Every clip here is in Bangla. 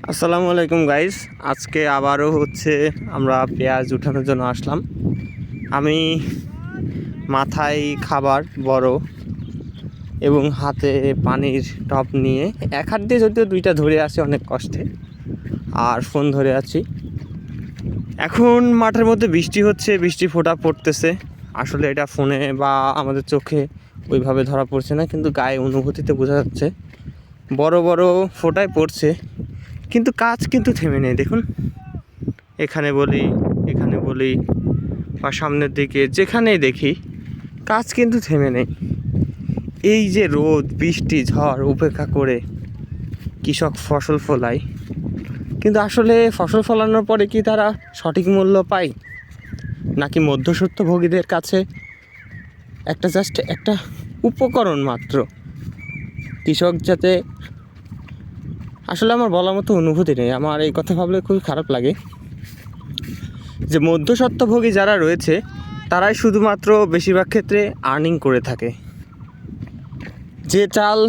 আসসালামু আলাইকুম গাইস। আজকে আবারও আমরা পেঁয়াজ উঠানোর জন্য আসলাম। আমি মাথায় খাবার বড় এবং হাতে পানির টব নিয়ে এক হাত দিয়ে যদিও দুইটা ধরে আছি অনেক কষ্টে, আর ফোন ধরে আছি। এখন মাঠের মধ্যে বৃষ্টি হচ্ছে, বৃষ্টি ফোঁটা পড়তেছে। আসলে এটা ফোনে বা আমাদের চোখে ওইভাবে ধরা পড়ছে না, কিন্তু গায়ে অনুভূতিতে বোঝা যাচ্ছে বড় বড় ফোঁটায় পড়ছে। কিন্তু কাজ কিন্তু থেমে নেই। দেখুন, এখানে বলি বা সামনের দিকে যেখানেই দেখি কাজ কিন্তু থেমে নেই। এই যে রোদ, বৃষ্টি, ঝড় উপেক্ষা করে কৃষক ফসল ফলায়, কিন্তু আসলে ফসল ফলানোর পরে কি তারা সঠিক মূল্য পায়, নাকি মধ্যস্বত্বভোগীদের কাছে জাস্ট একটা উপকরণ মাত্র? কৃষক যাতে, আসলে আমার বলার মতো অনুভূতি নেই। আমার এই কথা ভাবলে খুবই খারাপ লাগে যে মধ্যস্বত্বভোগী যারা রয়েছে তারাই শুধুমাত্র বেশিরভাগ ক্ষেত্রে আর্নিং করে থাকে। যে চাল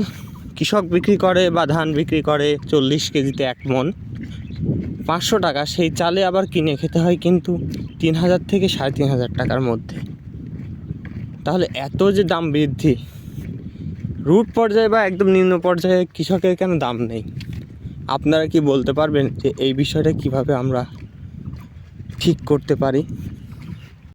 কৃষক বিক্রি করে বা ধান বিক্রি করে 40 কেজিতে 1 মণ 500 টাকা, সেই চালে আবার কিনে খেতে হয় কিন্তু 3000 থেকে 3500 টাকার মধ্যে। তাহলে এত যে দাম বৃদ্ধি, রুট পর্যায়ে বা একদম নিম্ন পর্যায়ে কৃষকের কেন দাম নেই? আপনারা কি বলতে পারবেন যে এই বিষয়টা কিভাবে আমরা ঠিক করতে পারি?